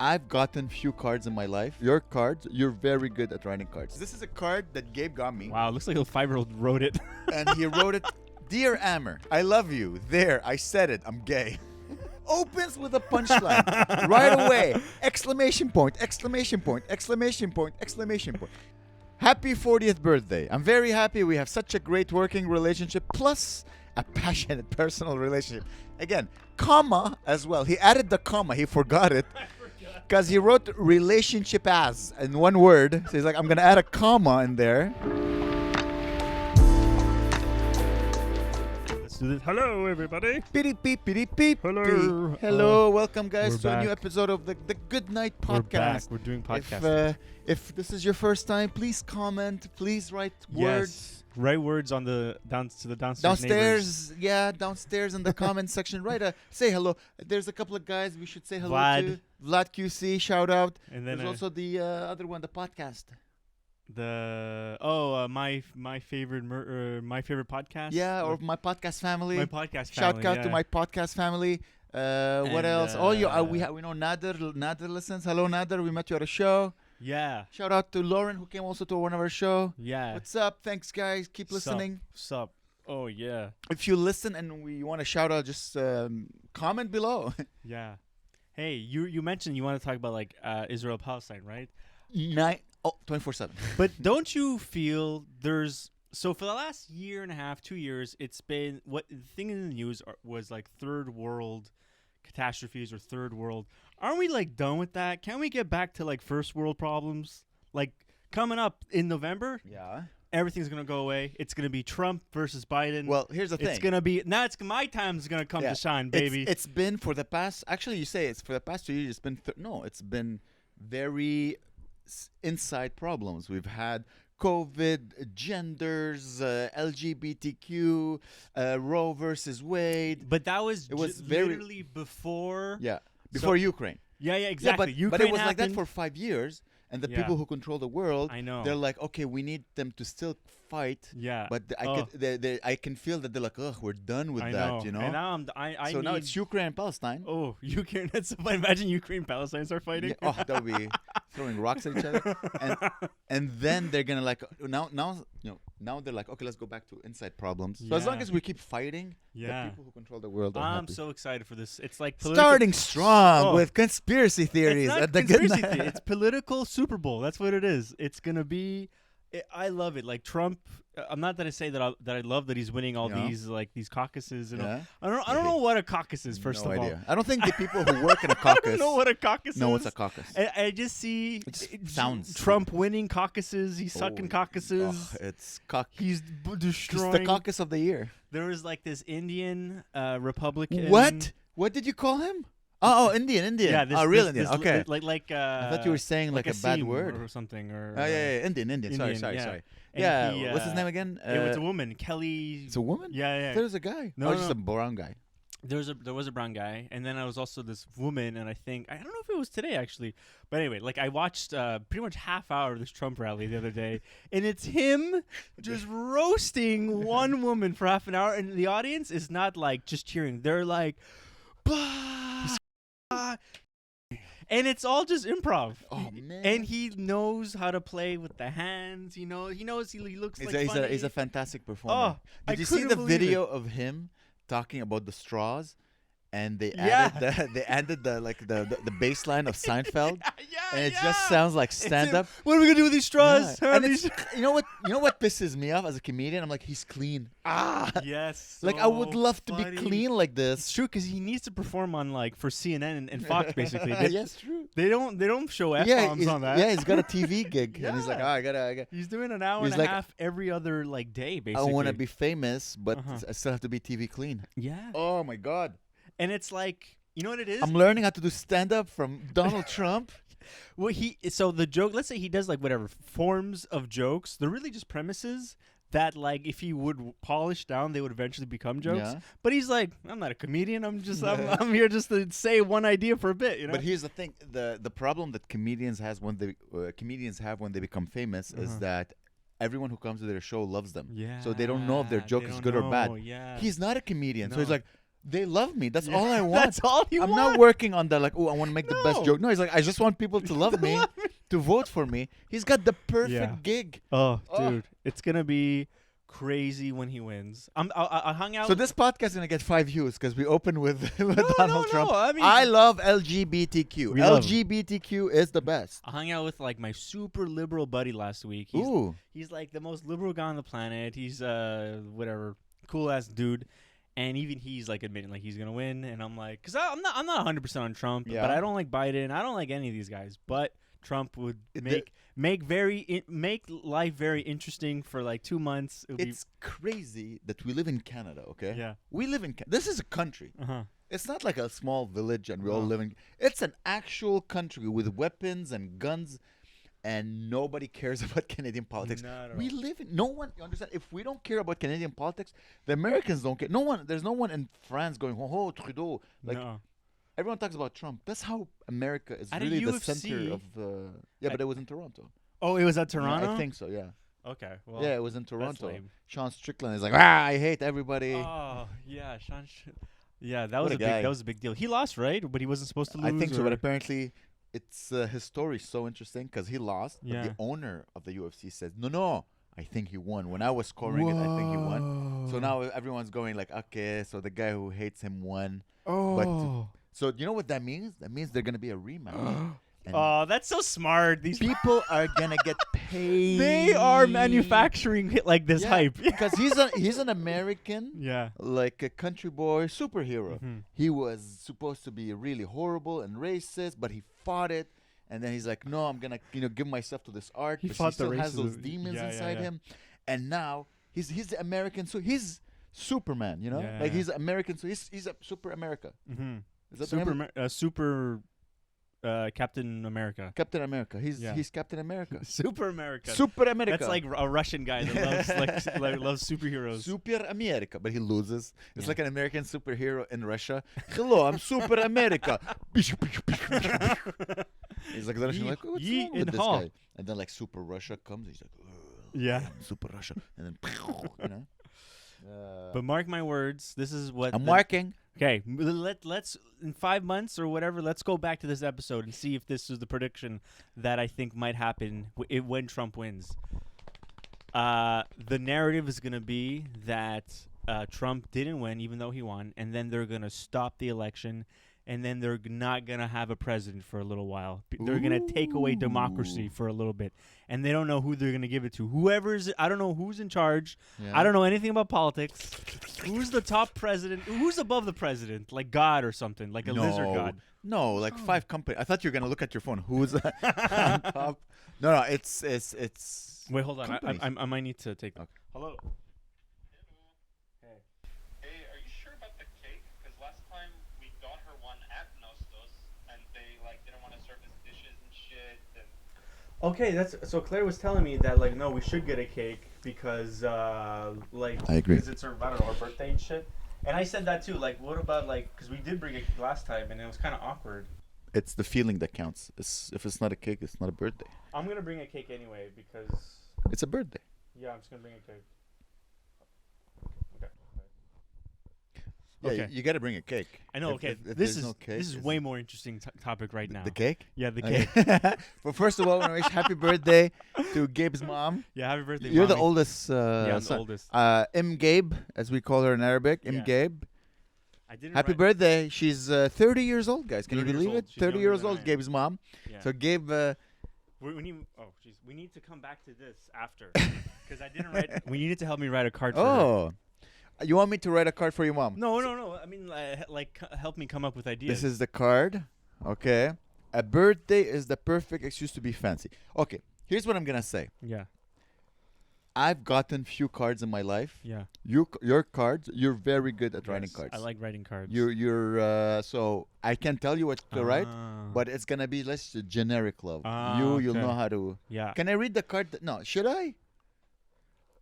I've gotten few cards in my life. Your cards, you're very good at writing cards. This is a card that Gabe got me. Wow, looks like a 5-year-old wrote it. And he wrote it, Dear Amer, I love you. There, I said it. I'm gay. Opens with a punchline. Right away. Exclamation point, exclamation point, exclamation point, exclamation point. Happy 40th birthday. I'm very happy we have such a great working relationship, plus a passionate personal relationship. Again, comma as well. He added the comma. He forgot it. Because he wrote relationship as in one word. So he's like, I'm going to add a comma in there. Let's do this. Hello, everybody. Beep, beep, beep, beep. Hello. Hello. Welcome, guys, to a back. new episode of the Good Night Podcast. We're back. We're doing podcast. If this is your first time, please comment. Please write words. Write words on the downstairs. Downstairs, yeah, downstairs in the comment section. Say hello. There's a couple of guys we should say hello to. Vlad QC, shout out. And then there's also the other one, the podcast. My favorite podcast. Yeah, or my podcast family. My podcast family. Shout out yeah. to my podcast family. What else? We know Nader. Nader listens. Hello, Nader. We met you at a show. Yeah. Shout out to Lauren, who came also to one of our show. Yeah. What's up? Thanks, guys. Keep listening. Sup. Oh, yeah. If you listen and we want to shout out, just comment below. Yeah. Hey, you mentioned you want to talk about like Israel Palestine, right? 24/7. But don't you feel so for the last year and a half, 2 years, it's been the thing in the news was like third world catastrophes or third world. Aren't we like done with that? Can't we get back to like first world problems? Like coming up in November, Yeah. everything's gonna go away. It's gonna be Trump versus Biden. Well, here's the thing. It's gonna be it's my time's gonna come to shine, baby. It's been for the past. Actually, you say it's for the past 2 years. It's been it's been very inside problems. We've had COVID, genders, LGBTQ, Roe versus Wade. But that was very literally before. Yeah, before Ukraine. Yeah, exactly. Yeah, but it was like that for 5 years. And the Yeah. people who control the world, I know. they're like, okay, we need them to still fight. Yeah. But I can feel that they're like, ugh, we're done with I that, know. you know? And now now it's Ukraine and Palestine. Oh, Ukraine. That's imagine Ukraine and Palestine start fighting. Yeah, that would be throwing rocks at each other. And then they're gonna like now they're like, okay, let's go back to inside problems. So as long Yeah. as we keep fighting, Yeah. the people who control the world are I'm happy. so excited for this. It's like Starting strong with conspiracy It's theories not at the Good conspiracy Night. theory. It's political Super Bowl. That's what it is. It's gonna be. I love it. Like Trump. I'm not that I say that I love that he's winning all these caucuses. And Yeah. I don't know what a caucus is. First No of idea. all, I don't think the people who work in a I caucus don't know what a caucus know is. what's a caucus. I just see It just sounds Trump winning caucuses. He's sucking caucuses. It's cock. He's destroying. It's the caucus of the year. There was like this Indian Republican. What? What did you call him? Oh, Indian. Yeah, real Indian. this Okay. Like I thought you were saying like a bad Asim word or something or. Oh yeah, Indian. Sorry. And Yeah, he, what's his name again? it was a woman, Kelly. It's a woman. Yeah. There's a guy. No, just a brown guy. There was a brown guy, and then I was also this woman, and I don't know if it was today actually, but anyway, like I watched pretty much half hour of this Trump rally the other day, and it's him just roasting one woman for half an hour, and the audience is not like just cheering; they're like, bah, bah. And it's all just improv. Oh man! And he knows how to play with the hands. He knows he looks funny. He's a fantastic performer. I Did you see couldn't the believe video of him talking about the straws? And they Yeah. added the bass line of Seinfeld, Yeah, and it just sounds like stand up. What are we gonna do with these straws? Yeah. And it's, you know what pisses me off as a comedian? I'm like, he's clean. Yes. Like I would love to be funny. clean like It's this. true because he needs to perform on like for CNN and Fox basically. Yes, true. They don't show F-bombs on that. Yeah, he's got a TV gig, and he's like, Yeah. I gotta. He's doing an hour He's and a like, half every other like day I basically. want to be famous, but Uh-huh. I still have to be TV clean. Yeah. Oh my God! And it's like, you know what it is? I'm learning how to do stand up from Donald Trump. Well, so the joke, let's say he does like whatever forms of jokes. They're really just premises that like if he would polish down, they would eventually become jokes. Yeah. But he's like, I'm not a comedian. I'm I'm here just to say one idea for a bit, you know. But here's the thing: the problem that comedians have when they become famous is that everyone who comes to their show loves them. Yeah. So they don't know if their joke is good or bad. Yeah. He's not a comedian, so he's No. like, They love me. That's Yeah, all I want. That's all you I'm want. not working on that. Like, oh, I want to make the best No. joke. No, he's like, I just want people to love me, to vote for me. He's got the perfect Yeah. gig. Oh, Oh. dude, it's gonna be crazy when he wins. I hung out. So this podcast is gonna get 5 views because we open with, with Donald Trump. No, I mean, I love LGBTQ. We love LGBTQ is the best. I hung out with like my super liberal buddy last week. He's, Ooh. he's like the most liberal guy on the planet. He's whatever, cool ass dude. And even he's like admitting like he's gonna win, and I'm like, cause I'm not 100% on Trump, Yeah. but I don't like Biden. I don't like any of these guys. But Trump would make life very interesting for like 2 months. It would It's crazy that we live in Canada, okay? be, yeah. We live in This is a country. Uh-huh. It's not like a small village and we all No. live in. It's an actual country with weapons and guns, and nobody cares about Canadian politics. Not at We all. live in. No one. You understand? If we don't care about Canadian politics, the Americans don't care. No one. There's no one in France going, oh, Trudeau. Like, No. everyone talks about Trump. That's how America is At a really the UFC, center of. Yeah, but it was in Toronto. Oh, it was at Yeah, Toronto. I think so. Yeah. Okay. Well. Yeah, it was in Toronto. lame. Sean Strickland is like, I hate everybody. Oh yeah, Sean. Yeah, that What was a a big. guy. That was a big deal. He lost, right? But he wasn't supposed to lose. I think so, or- but apparently, it's his story is so interesting because he lost. Yeah. But the owner of the UFC says, no, I think he won. When I was scoring it, I think he won. So now everyone's going like, okay, so the guy who hates him won. Oh. So you know what that means? That means they're gonna be a rematch. And Oh, that's so smart. These people are gonna get paid. they are manufacturing like this Yeah, hype. because he's an American. Yeah. Like a country boy superhero. Mhm. He was supposed to be really horrible and racist, but he fought it. And then he's like, no, I'm going to give myself to this art. He But fought the still has those racism. demons Yeah, yeah, inside yeah. him. And now he's the American. So he's Superman, you know? Yeah, like yeah. he's American. So he's a Super America. Mm-hmm. Is that the name of- Super Captain America. Captain America. Yeah. He's Captain America. Super America. Super America. That's like a Russian guy that loves loves superheroes. Super America, but he loses. It's Yeah. like an American superhero in Russia. Hello, I'm Super America. He's like, the Russian, like, what's Ye wrong with in this Hall. guy? And then like Super Russia comes. He's like, Yeah. I'm Super Russia, and then you know. But mark my words, this is what I'm the- marking. Okay, let's in 5 months or whatever, let's go back to this episode and see if this is the prediction that I think might happen when Trump wins. The narrative is going to be that Trump didn't win, even though he won, and then they're going to stop the election, and then they're not going to have a president for a little while. They're going to take away democracy Ooh. for a little bit, and they don't know who they're going to give it to. I don't know who's in charge. Yeah. I don't know anything about politics. Who's the top president? Who's above the president? Like God or something, like a lizard god. No, like Oh. 5 companies. I thought you were gonna look at your phone. Who's on top? No, it's. Wait, hold on. Companies. I might need to take. Okay. Hello. Hey, are you sure about the cake? Because last time we got her one at Nostos, and they like didn't want to serve us dishes and shit. And Okay, that's so. Claire was telling me that like no, we should get a cake because like I agree. because it's her I don't know her birthday and shit. And I said that too. Like, what about like because we did bring a cake last time and it was kind of awkward. It's the feeling that counts. If it's not a cake, it's not a birthday. I'm gonna bring a cake anyway because It's a birthday. yeah, I'm just gonna bring a cake. Yeah, Okay. you got to bring a cake. I know. If- Okay, if this there's is no cake, this is it's- way more interesting topic right now. The cake? Yeah, the cake. Okay. Well, first of all, I want to wish happy birthday to Gabe's mom. Yeah, happy birthday. You're the mommy. oldest Yeah, I'm the son. oldest. Gabe, as we call her in Arabic. Yeah. Gabe. I didn't. Happy write- birthday. She's 30 years old, guys. Can you 30 years believe old. it? She's 30 younger years than old, I am. Gabe's mom. Yeah. So Gabe, we need. Oh, jeez. We need to come back to this after because I didn't write. We needed to help me write a card. For her. oh, you want me to write a card for your mom? No. I mean, help me come up with ideas. This is the card. Okay. A birthday is the perfect excuse to be fancy. Okay. Here's what I'm going to say. Yeah. I've gotten few cards in my life. Yeah. Your cards, you're very good at writing Yes, cards. I like writing cards. You're so I can tell you what to write, Ah. but it's gonna be less generic love. Ah, You'll okay. know how to. Yeah. Can I read the card? No, should I?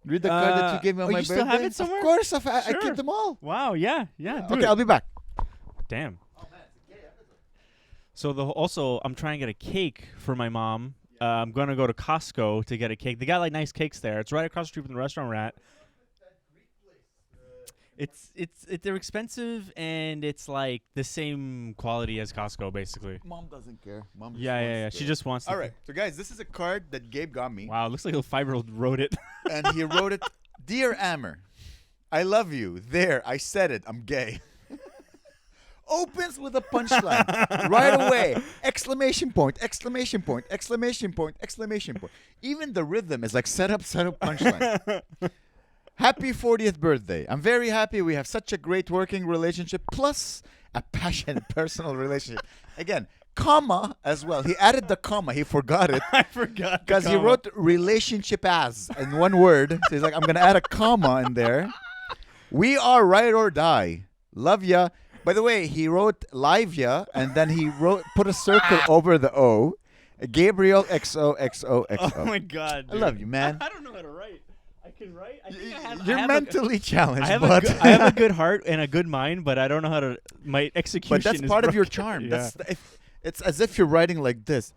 Read the card that you gave me on oh, my you birthday. still have it somewhere? Of course, I Sure. keep them all. Wow. Yeah. Do Okay, it. I'll be back. Damn. So also, I'm trying to get a cake for my mom. I'm gonna go to Costco to get a cake. They got like nice cakes there. It's right across the street from the restaurant we're at. They're expensive and it's like the same quality as Costco basically. Mom doesn't care. Mom. Just Yeah, wants yeah, yeah. to- She just wants to. All right. So guys, this is a card that Gabe got me, Wow, it looks like a 5-year-old wrote it. and he wrote it, "Dear Amer, I love you. There, I said it. I'm gay." Opens with a punchline right away! Exclamation point! Exclamation point! Exclamation point! Exclamation point! Even the rhythm is like set up, punchline. Happy 40th birthday! I'm very happy we have such a great working relationship, plus a passionate personal relationship. Again, comma as well. He added the comma. He forgot it. I forgot. Because he wrote relationship as in one word. So he's like, I'm going to add a comma in there. We are ride or die. Love ya. By the way, he wrote live ya, and then he put a circle over the O. Gabriel XOXOXO. Oh my God, I dude. love you, man. I don't know how to write. I can write. I think I have. You're I have mentally challenged, I have, but I have a good heart and a good mind, but I don't know how to. My execution. but that's is part of your broken. charm. Yeah. It's as if you're writing like this.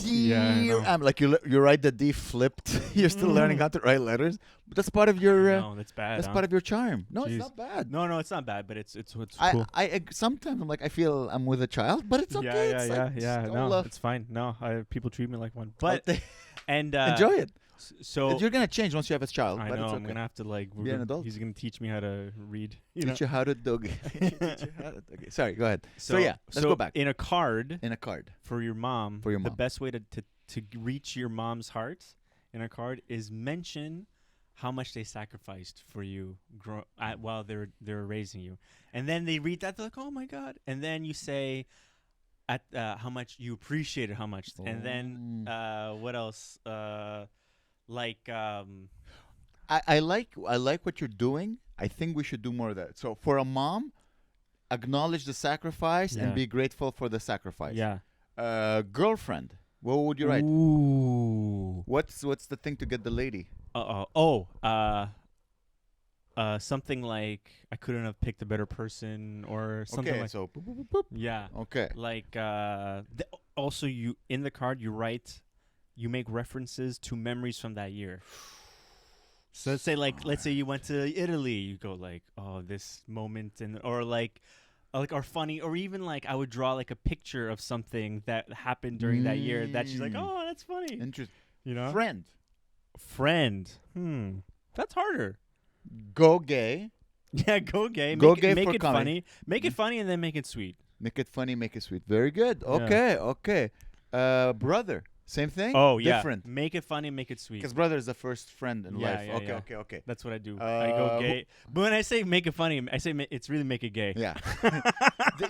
Yeah, I Dear know. Am, like you write the D flipped. You're still learning how to write letters, but that's part of your. No, that's bad. That's huh? part of your charm. No, Jeez. it's not bad. No, it's not bad, but it's cool. I sometimes I'm like I feel I'm with a child, but it's okay. Yeah, it's yeah, like yeah. just No, all love. it's fine. No, people treat me like one. But But and enjoy it. So You're gonna change once you have a child. I but know it's I'm okay. gonna have to like. Be an adult. He's gonna teach me how to read. Teach you how to dog. Okay, sorry. Go ahead. So yeah, let's go back. In a card In a card. for your mom. For your The mom. best way to reach your mom's heart in a card is mention how much they sacrificed for you while they're raising you, and then they read that, they're like, oh my God, and then you say at how much you appreciated how much, and then what else? I like what you're doing. I think we should do more of that. So for a mom, acknowledge the sacrifice and Yeah. be grateful for the sacrifice. Yeah. Girlfriend. What would you write? Ooh. What's the thing to get the lady? Something like I couldn't have picked a better person, or something Okay, like. so boop, boop, boop, boop. Yeah. Okay. Like also you in the card you make references to memories from that year. So let's say you went to Italy, you go like, oh, this moment, and or funny, or even like I would draw like a picture of something that happened during that year that she's like, oh, that's funny. Interesting. You know? Friend. That's harder. Go gay. Yeah, go gay. Go make gay it, make for it comedy. funny. Make it funny and then make it sweet. Make it funny, make it sweet. Very good. Yeah. Okay. Brother. Same thing? Oh, yeah. Different. Make it funny, make it sweet. Because brother is the first friend in Yeah, life. yeah, Okay. That's what I do. I go gay. But when I say make it funny, I say it's really make it gay. Yeah.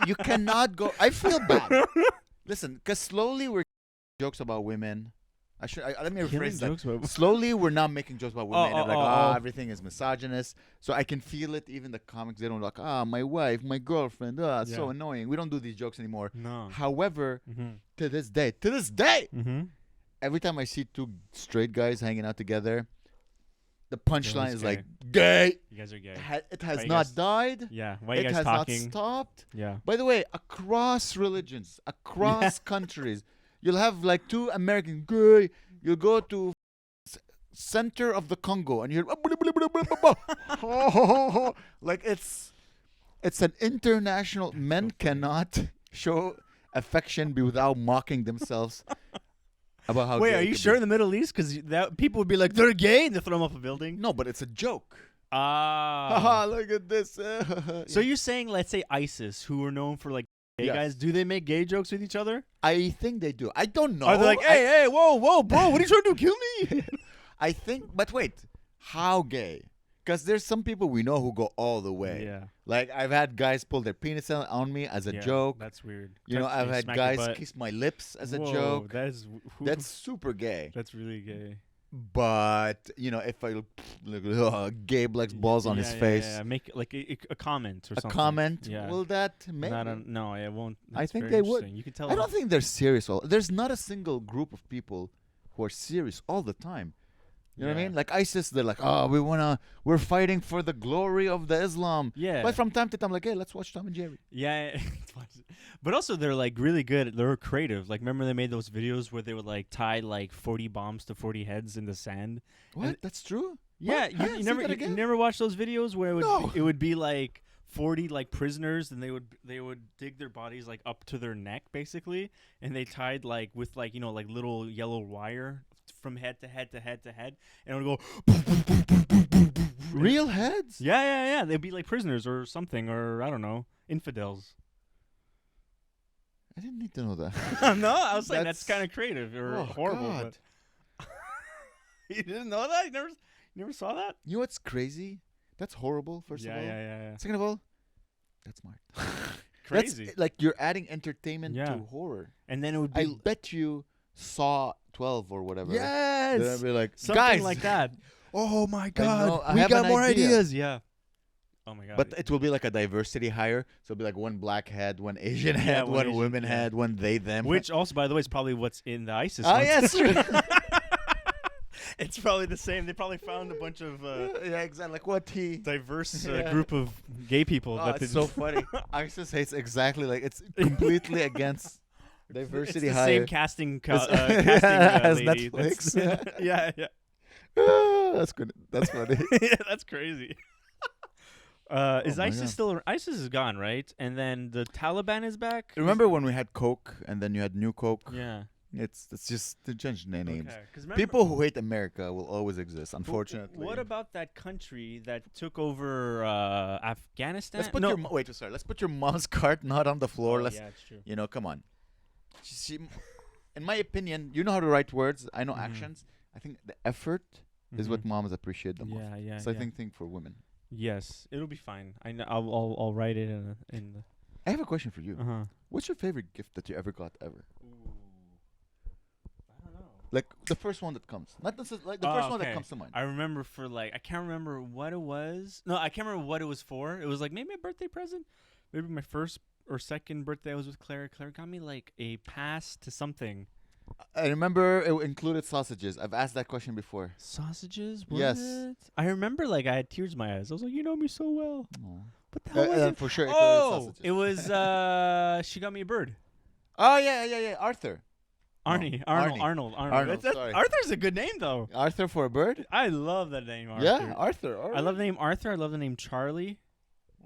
You cannot go. I feel bad. Listen, because slowly we're jokes about women. Let me rephrase that. Slowly we're not making jokes about women. Everything is misogynist. So I can feel it. Even the comics, they don't like, my wife, my girlfriend. It's so annoying. We don't do these jokes anymore. No. However, to this day, every time I see two straight guys hanging out together, the punchline is gay. like, gay. You guys are gay. It has Why you not guys- died. Yeah. Why are you It guys has talking? not stopped. Yeah. By the way, across religions, across countries, you'll have like two American gay. You'll go to center of the Congo and you're like it's an international. Men cannot show affection without mocking themselves about how. Wait, gay are it you could sure be. in the Middle East? Because that people would be like, they're gay, and they throw them off a building. No, but it's a joke. Ah. Look at this. So you're saying, let's say ISIS, who are known for like gay Yes. guys, do they make gay jokes with each other? I think they do. I don't know. Are they like, hey, whoa, bro, what are you trying to do? Kill me? I think, but wait, how gay? Because there's some people we know who go all the way. Yeah. Like I've had guys pull their penis on me as a Yeah, joke. That's weird. You know, Touch I've me, had smack your guys butt. kiss my lips as a Whoa, joke. That's Super gay. That's really gay. But you know, if I look, Gabe likes balls on his face. Yeah. Make like a comment or A something. comment. Yeah. Will that maybe? No, it won't. I That's think very they would. interesting. You can tell. I don't think they're serious. There's not a single group of people who are serious all the time. You know what I Yeah. mean? Like ISIS, they're like, we're fighting for the glory of the Islam. Yeah. But from time to time, like, hey, let's watch Tom and Jerry. Yeah, but also they're like really good. They're creative. Like, remember they made those videos where they would like tie like 40 bombs to 40 heads in the sand. What? That's true? Yeah, What? you, Huh? you Say never that you, again? you never watched those videos where No. it would be like 40 like prisoners, and they would dig their bodies like up to their neck basically, and they tied like with like like little yellow wire from head to head to head to head, and it would go. Real heads? Yeah. They'd be like prisoners or something, or I don't know, infidels. I didn't need to know that. No, I was like, that's That's- kind of creative or Oh, horrible. God. But you didn't know that? You never saw that? You know what's crazy? That's horrible, first of all. Yeah. Second of all, that's smart. Crazy. That's, like, you're adding entertainment Yeah. to horror. And then it would be I bet you Saw 12 or whatever. Then yes, I'd be like, something guys, like that. Oh my know, God, I we have got an more idea. ideas. Yeah. Oh my God. But it will be like a diversity hire. So it'll be like one black head, one Asian head, one one Asian, women yeah. head, one they, them. which also, by the way, is probably what's in the ISIS. Oh, ones. yes. True. It's probably the same. They probably found a bunch of Yeah, exactly. Like what he. diverse Yeah. group of gay people. Oh, that it's they so funny. ISIS hates exactly like it's completely against diversity it's the hire. same casting It's- casting as lady. Netflix. That's- yeah. Ah, that's good. That's funny. Yeah, that's crazy. Is Oh my ISIS God. still? ISIS is gone, right? And then the Taliban is back. Remember when we had Coke and then you had New Coke? Yeah. It's just to change their names. Okay. 'Cause remember- People who hate America will always exist, But unfortunately. What about that country that took over Afghanistan? Let's put no. your wait, sorry. Let's put your mom's cart not on the floor. Oh, Let's yeah, it's true. come on. She, in my opinion, you know how to write words. I know Mhm. actions. I think the effort is what Mhm. moms appreciate the most. Yeah. So I think for women. Yes, it'll be fine. I know. I'll write it in the. I have a question for you. Uh-huh. What's your favorite gift that you ever got ever? I don't know. Like the first one that comes, not necessarily like the first one that okay. comes to mind. I remember for like I can't remember what it was. No, I can't remember what it was for. It was like maybe a birthday present. Maybe my first or second birthday I was with Claire. Claire got me like a pass to something. I remember it included sausages. I've asked that question before. Sausages? What? Yes. I remember like I had tears in my eyes. I was like, you know me so well. What the hell was it? For sure. Included Oh, sausages. it was she got me a bird. Oh yeah. Arthur. Arnie. No, Arnie. Arnold. Arnold, sorry. Arthur's a good name though. Arthur for a bird. I love that name, Arthur. Yeah, Arthur. I love the name Arthur. I love the name Charlie.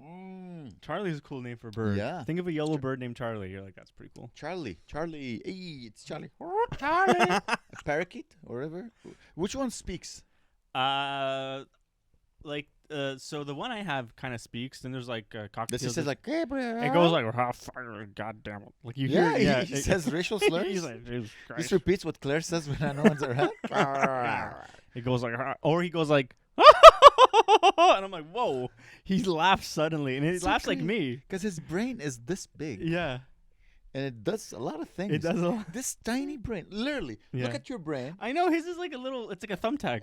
Mm. Charlie's a cool name for a bird. Yeah. Think of a yellow bird named Charlie. You're like, that's pretty cool. Charlie. Hey, it's Charlie. Charlie. A parakeet or whatever. Which one speaks? So the one I have kind of speaks. Then there's like cocktails. This says like Gabriel. it goes like, "Ah, fire, God damn it!" Like you Yeah, hear, he says racial slurs. He's like, Jesus This Christ. repeats what Claire says when no one's around. He goes like, "Ah," or he goes like, and I'm like, whoa! He laughs suddenly, and he So laughs like crazy. me. Because his brain is this big. Yeah, And it does a lot of things. it does. This tiny brain. Literally. Yeah. Look at your brain. I know his is like a little. It's like a thumbtack.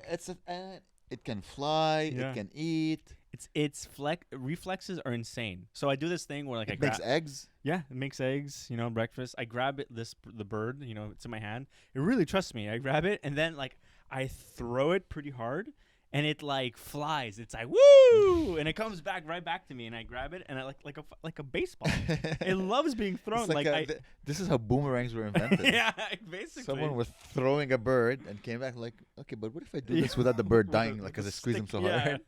It can fly. Yeah. It can eat. Its reflexes are insane. So I do this thing where like It I makes eggs. Yeah, it makes eggs, breakfast. I grab it, the bird, it's in my hand. It really trusts me. I grab it and then like I throw it pretty hard and it like flies. It's like woo, and it comes right back to me and I grab it and I like a baseball. It loves being thrown. It's this is how boomerangs were invented. yeah, basically. Someone was throwing a bird and came back like, okay, but what if I do this without the bird dying, like because I squeeze him so hard?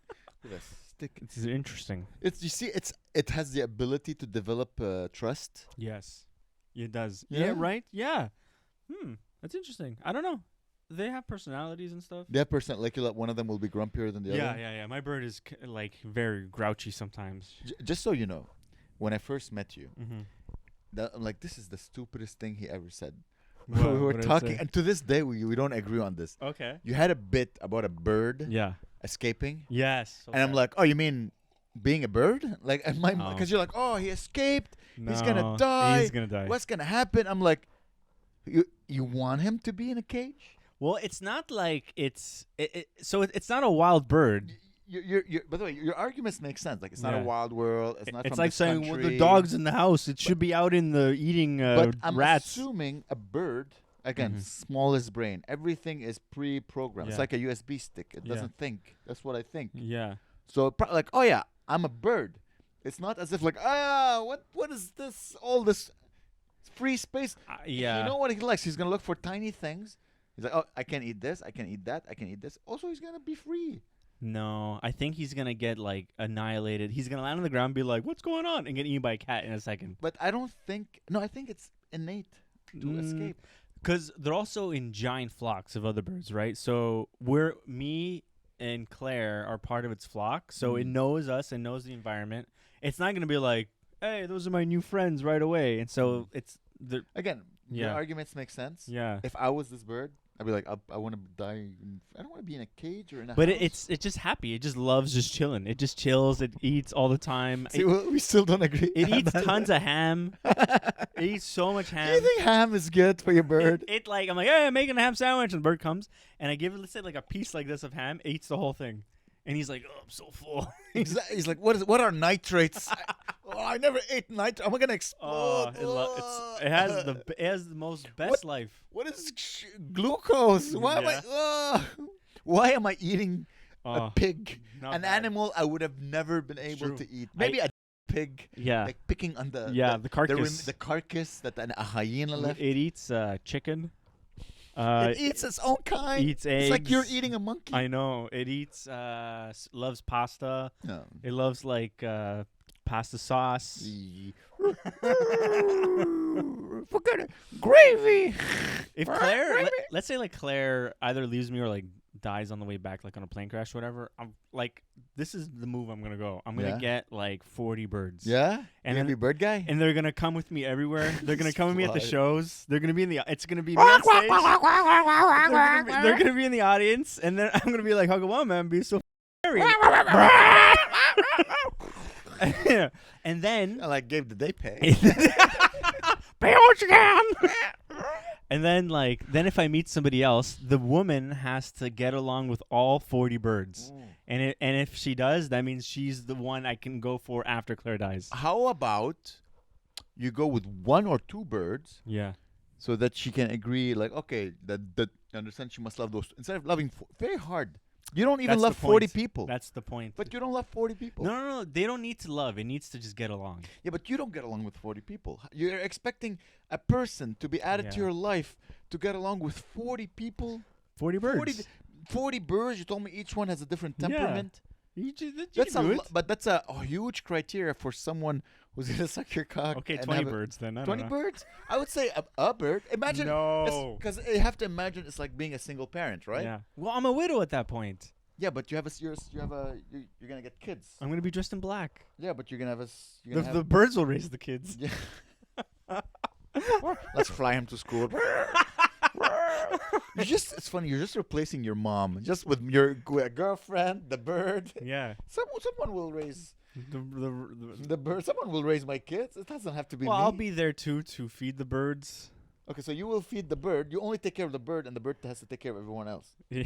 With a stick. It's interesting. It has the ability to develop trust. Yes, it does. Yeah? Yeah, right. Yeah. That's interesting. I don't know. They have personalities and stuff. That person, like one of them will be grumpier than the other. Yeah. My bird is like very grouchy sometimes. Just so you know, when I first met you, Mm-hmm. I'm like, this is the stupidest thing he ever said. What- we were what did I talking, say? and to this day we don't agree on this. Okay. You had a bit about a bird Yeah. escaping, Yes. and I'm like, oh, you mean being a bird? Like, and my Oh. because you're like, oh, he escaped. He's No, gonna die. He's gonna die. What's gonna happen? I'm like, you want him to be in a cage? Well, it's not like it's not a wild bird. You're by the way, your arguments make sense. Like, it's not a Yeah. wild world. It's not. It's from like this saying, well, the country. dog's in the house. It should be out in the eating But I'm rats. assuming a bird, again, Mhm. smallest brain. Everything is pre-programmed. It's Yeah. like a USB stick. It Yeah. doesn't think. That's what I think. Yeah. So like, oh yeah, I'm a bird. It's not as if like, what is this? All this free space. Yeah. You know what he likes? He's gonna look for tiny things. He's like, oh, I can eat this. I can eat that. I can eat this. Also, he's gonna be free. No, I think he's gonna get like annihilated. He's gonna land on the ground, and be like, "What's going on?" and get eaten by a cat in a second. But I don't think. No, I think it's innate to escape. Because they're also in giant flocks of other birds, right? So me and Claire are part of its flock, so it knows us and knows the environment. It's not gonna be like, "Hey, those are my new friends" right away. And so it's the Again, your Yeah. arguments make sense. yeah. If I was this bird, I'd be like, I want to die. I don't want to be in a cage or in a But house. it's just happy. It just loves just chilling. It just chills. It eats all the time. See, well, we still don't agree. It eats tons of ham. It eats so much Do ham. you think ham is good for your bird? It like I'm like, hey, I'm making a ham sandwich, and the bird comes and I give it, let's say, like a piece like this of ham. It eats the whole thing, and he's like, oh, I'm so full. He's like, what are nitrates? I never ate nitrate. Am I gonna explode? It has the most best life. What is glucose? Why am I eating a pig? Not An bad. animal I would have never been able true. to eat. Maybe a pig. Yeah, Like picking on the the carcass. the carcass that a hyena left. It eats chicken. It eats its own kind. Eats It's like you're eggs. eating a monkey. I know. It eats. Loves pasta. No. It loves like pasta sauce. Forget it. Gravy. If Claire, let's say like Claire either leaves me or like dies on the way back, like on a plane crash, or whatever. I'm like, this is the move I'm gonna go. I'm gonna Yeah. get like 40 birds. Yeah. And And then- be bird guy. And they're gonna come with me everywhere. They're gonna come with me at the Fly. shows. They're gonna be in the. It's gonna be me on stage. They're gonna be in the audience, and then I'm gonna be like, "Hug on, man, be so scary." And then I like gave the day pay. pay what you can. And then then if I meet somebody else, the woman has to get along with all 40 birds. And if she does, that means she's the one I can go for after Claire dies. How about you go with one or two birds Yeah. so that she can agree, like, okay, that understand she must love those. Instead of loving very hard. You don't even That's love the 40 point. people. That's the point. But you don't love 40 people. No. They don't need to love. It needs to just get along. Yeah, but you don't get along with 40 people. You're expecting a person to be added to Yeah. your life to get along with 40 people? 40 birds. 40 birds. You told me each one has a different Yeah. temperament. You That's can do it. but that's a huge criteria for someone who's gonna suck your cock. Okay, and 20 have birds then. I don't 20 know. birds? I would say a bird. Imagine. No. Because you have to imagine it's like being a single parent, right? Yeah. Well, I'm a widow at that point. Yeah, but you have you're gonna get kids. I'm gonna be dressed in black. Yeah, but you're gonna have you're gonna The birds will raise the kids. Yeah. Let's fly him to school. It's funny. You're just replacing your mom, just with your girlfriend, the bird. Yeah. Someone will raise The the bird. Someone will raise my kids. It doesn't have to be well, me. I'll be there too to feed the birds. Okay, so you will feed the bird. You only take care of the bird, and the bird has to take care of everyone else. Yeah.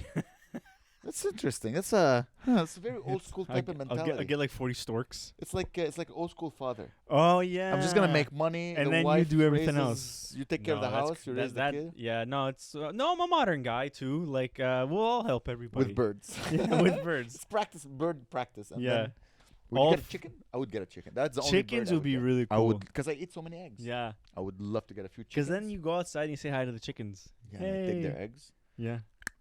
That's interesting. That's a very old school type of mentality. I'll get like 40 storks. It's like old school father. Oh yeah. I'm just gonna make money, And the then you wife do everything raises- else. You take care of No, the that's house. You that- raise the that- kid Yeah, no, it's no. I'm a modern guy too. Like, we'll all help everybody with birds. Yeah, with birds. It's bird practice. And Yeah. then- would All you get a f- chicken? I would get a chicken. That's the only Chickens bird I would be get. really I cool. would, because I eat so many eggs. Yeah, I would love to get a few chickens. because then you go outside and you say hi to the chickens. yeah, and I take their Hey. eggs, Yeah.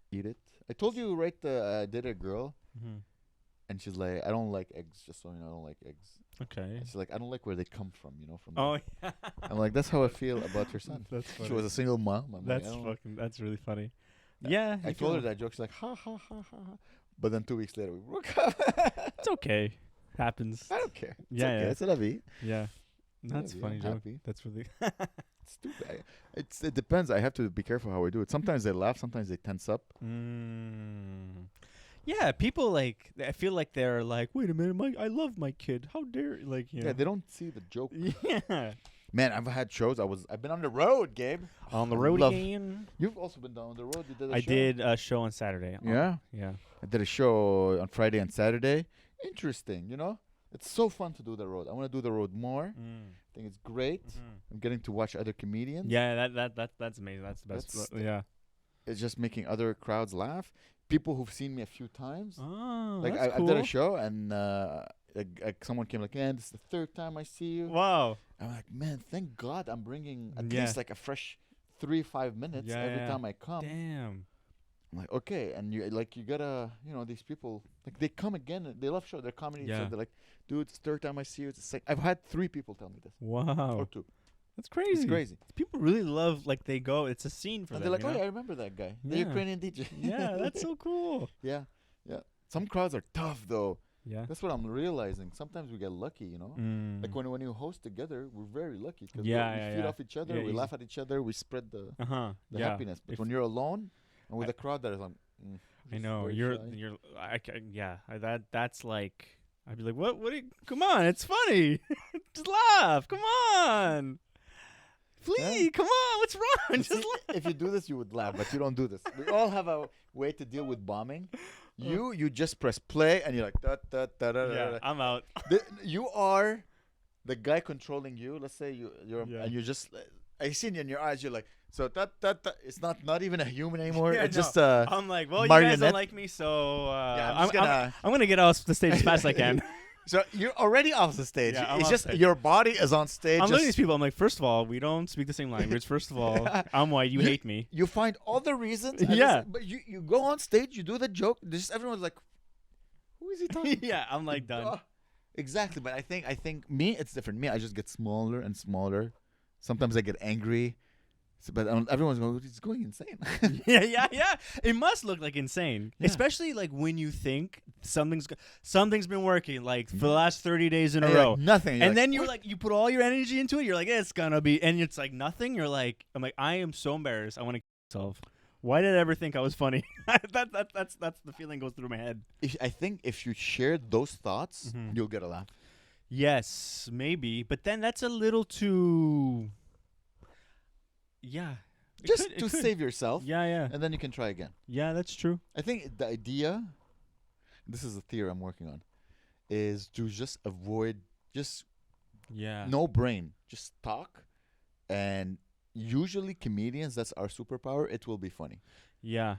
eat it. I told you, right? I did a girl, Mm-hmm. and she's like, I don't like eggs. Just so you know, I don't like eggs. Okay. And she's like, I don't like where they come from. From. Oh yeah. I'm like, that's how I feel about your son. That's funny. She was a single mom. I'm like, That's I don't- fucking. That's really funny. Yeah. I you told her feel- that joke. She's like, ha ha ha ha ha. But then 2 weeks later, we broke up. It's okay. Happens. I don't care. It's Yeah, okay. yeah. It's la vie. Yeah. That's Yeah, funny I'm joke. happy. That's really. It's stupid. It depends. I have to be careful how I do it. Sometimes they laugh. Sometimes they tense up. Yeah, people like. I feel like they're like, wait a minute, I love my kid. How dare like you Yeah, know. they don't see the joke. Yeah. Man, I've had shows. I've been on the road, Gabe. On the I road love- again. You've also been down the road. You did a I show. did a show on Saturday. Yeah, Yeah. I did a show on Friday and Saturday. Interesting, It's so fun to do the road. I want to do the road more. I think it's great. I'm getting to watch other comedians. Yeah, that's amazing. That's the best. That's- Yeah. It's just making other crowds laugh. People who've seen me a few times. Oh, Like that's I cool. did a show and someone came like, "Man, this is the third time I see you." Wow. I'm like, "Man, thank God I'm bringing at Yeah. least like a fresh 3-5 minutes Yeah, every yeah. time I come." Damn. I'm like, okay, and you gotta, these people, like, they come again. They love show. They're comedy. Yeah. So they're like, dude, it's the third time I see you. It's the second. I've had 3 people tell me this. Wow. Or 2. That's crazy. It's crazy. People really love, like, they go, it's a scene for And them. they're like, you oh know? yeah, I remember that guy, the Yeah. Ukrainian DJ. Yeah, that's so cool. Yeah. Some crowds are tough though. Yeah. That's what I'm realizing. Sometimes we get lucky, Mm. Like when you host together, we're very lucky because Yeah, we yeah, feed yeah. off each other, Yeah, we easy. laugh at each other, we spread the Yeah. happiness. But If- when you're alone and with I- a crowd that is like, I just know very you're shy. that's like I'd be like come on, it's funny. Just laugh. Come on. Flee, come on, what's wrong? You Just see, laugh. if you do this, you would laugh, but you don't do this. We all have a way to deal with bombing. You just press play and you're like da da da da da. Yeah, da. I'm out. You are the guy controlling you. Let's say you're Yeah. and you just I see it in your eyes. You're like so that it's not even a human anymore. Yeah, it's no. just I'm like, well, you guys marionette. don't like me, so Yeah, I'm gonna get off the stage as fast as I can. So you're already off the stage. Yeah, I'm it's off just stage. your body is on stage. I'm looking at just- these people. I'm like, first of all, we don't speak the same language. First of all, I'm white. You hate me. You find all the reasons. and Yeah. it's- But you go on stage. You do the joke. Just everyone's like, who is he talking? Yeah, I'm like done. Oh, exactly. But I think me, it's different. Me, I just get smaller and smaller. Sometimes I get angry. But everyone's going, he's going insane. yeah. It must look like insane, Yeah. especially like when you think something's been working like for the last 30 days in a And you're row. like, nothing. You're And like, then you're like, you put all your energy into it. You're like, it's gonna be, and it's like nothing. You're like, I'm like, I am so embarrassed. I want to kill myself. Why did I ever think I was funny? That's the feeling goes through my head. I think if you share those thoughts, Mhm. you'll get a laugh. Yes, maybe, but then that's a little too. Yeah. It Just could- it to could. save yourself, Yeah. and then you can try again. Yeah, that's true. I think the idea, this is a theory I'm working on, is to just avoid, just Yeah. no brain, just talk. And usually comedians, that's our superpower. It will be funny. Yeah,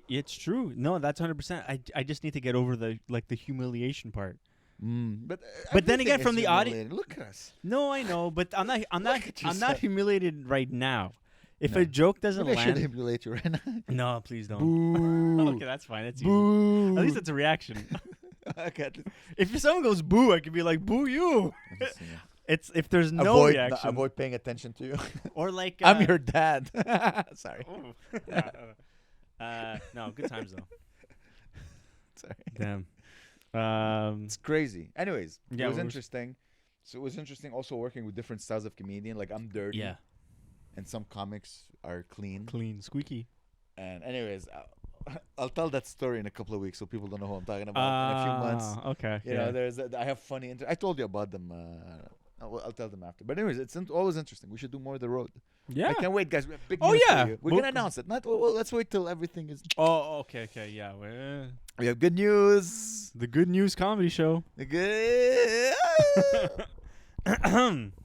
it's true. No, that's 100%. I just need to get over the humiliation part. But then again, everything from is the audi- humiliating. Look at us. No, I know, but I'm not Look at I'm not yourself. humiliated right now. If No. a joke doesn't Maybe I should land, humiliate you right now. no, please don't. Boo. Okay, that's fine. That's easy. Boo. At least it's a reaction. Okay, at least- If someone goes boo, I could be like, boo you. I'm just saying. It's if there's no avoid, reaction avoid paying attention to you. or like I'm your dad. Sorry. Oh. No, good times though. Sorry. Damn. It's crazy. Anyways, Yeah, it was we were- interesting. So it was interesting also working with different styles of comedian. Like I'm dirty. Yeah. And some comics are clean. Clean, squeaky. And anyways, I'll tell that story in a couple of weeks so people don't know who I'm talking about in a few months. Okay. You know, I have funny. I told you about them. I'll tell them after. But anyways, it's always interesting. We should do more of the road. Yeah. I can't wait, guys. We have big Oh, news yeah. for you. We're Book- gonna announce it. Not. Well, let's wait till everything is. Oh, okay. Yeah. Well, We have good news. the Good News Comedy Show. The good.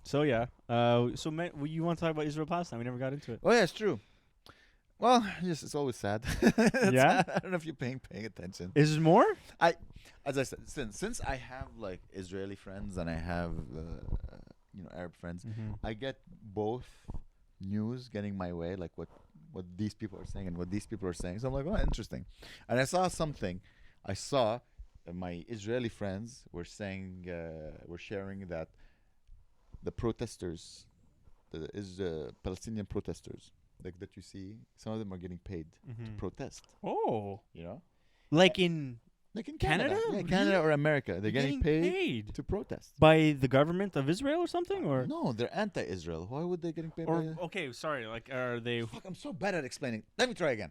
So yeah. You want to talk about Israel Palestine? We never got into it. Oh yeah, it's true. Well, yes, it's always sad. Yeah? I don't know if you're paying attention. Is there more? As I said, since I have like Israeli friends and I have Arab friends, I get both news getting my way, like what these people are saying and what these people are saying. So I'm like, oh, interesting. And I saw something. I saw my Israeli friends were saying, were sharing that the protesters, the Palestinian protesters, like that you see, some of them are getting paid to protest. Oh. You know, Like in like in Canada? Canada, yeah, Really? Canada or America, they're getting paid to protest. by the government of Israel or something, or No, they're anti-Israel. Why would they getting paid? or by okay, sorry. Like, are they? Fuck, I'm so bad at explaining. Let me try again.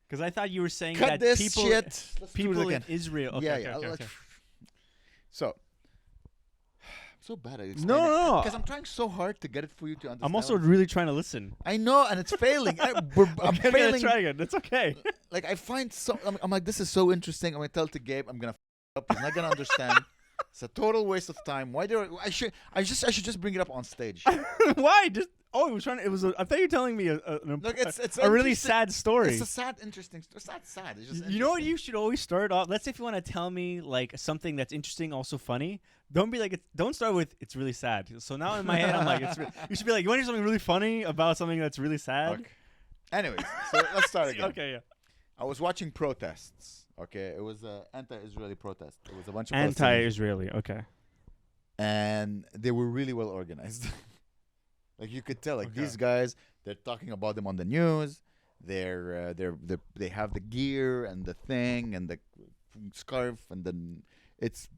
Because I thought you were saying Cut that this people, shit. Let's do it people in again. Israel. Okay, yeah, okay, yeah. okay, let's- okay. So, I'm so bad at No, explaining. no. Because I'm trying so hard to get it for you to understand. I'm also what- really trying to listen. I know, and it's failing. I'm Okay, I'm gonna failing. try again. That's okay. Like I find so. I'm like, this is so interesting. I'm gonna tell it to Gabe. I'm gonna f up. He's not gonna understand. It's a total waste of time. Why do I should just bring it up on stage. Why? Just it was trying. It was. I thought you were telling me Look, it's a really interesting- sad story. It's a sad, interesting. It's not sad. It's just. You know what? interesting. You should always start off. Let's say if you want to tell me like something that's interesting, also funny. Don't be like. Don't start with. It's really sad. So now in my head, I'm like, you should be like, you want to hear something really funny about something that's really sad. Okay. Anyways, so let's start again. Okay. Yeah. I was watching protests. Okay, it was an anti-Israeli protest. It was a bunch of Palestinians, Anti-Israeli. Okay. and they were really well organized. Like you could tell, like Okay. these guys, they're talking about them on the news. They have the gear and the thing and the scarf, and then it's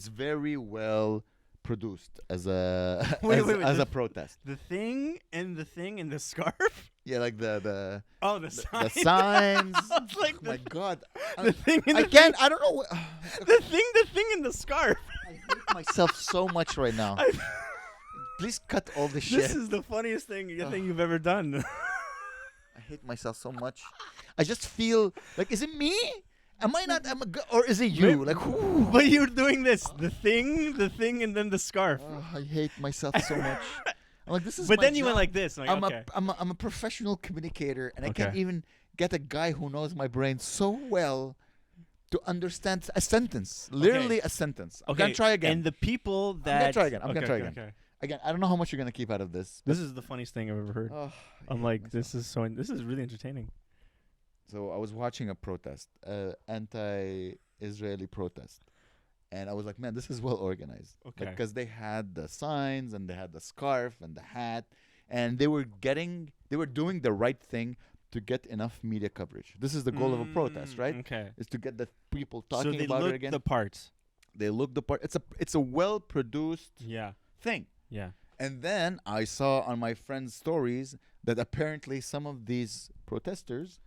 very well produced as a Wait, as the- a protest. The thing and the scarf. Yeah, like the Oh, the the sign. signs. I was like, Oh my God, the thing and I the can't. I don't know. the thing and the scarf. I hate myself so much right now. I- Please cut all this shit. This is the funniest thing you've ever done. I hate myself so much. I just feel like, is it me? Am I not? Or is it you? Maybe- Like, who? But you're doing this: the thing, and then the scarf. I hate myself so much. I'm like, this is. But my then you went job. like this. Like, okay. I'm a professional communicator, and I can't Okay. even get a guy who knows my brain so well to understand a sentence. Literally a sentence. I'm gonna try again. And the people that gonna try again. I'm gonna Okay, try okay, again. okay. Again, I don't know how much you're gonna keep out of this. This is the funniest thing I've ever heard. Oh, I I'm hate like, myself. this is really entertaining. So I was watching a protest, anti-Israeli protest, and I was like, man, this is well organized. Okay. Because they had the signs and they had the scarf and the hat, and they were doing the right thing to get enough media coverage. This is the goal of a protest, right? Okay. Is to get the people So talking they about look it again. the parts. They look the part. It's a well-produced Yeah. thing. Yeah. And then I saw on my friends' stories that apparently some of these protesters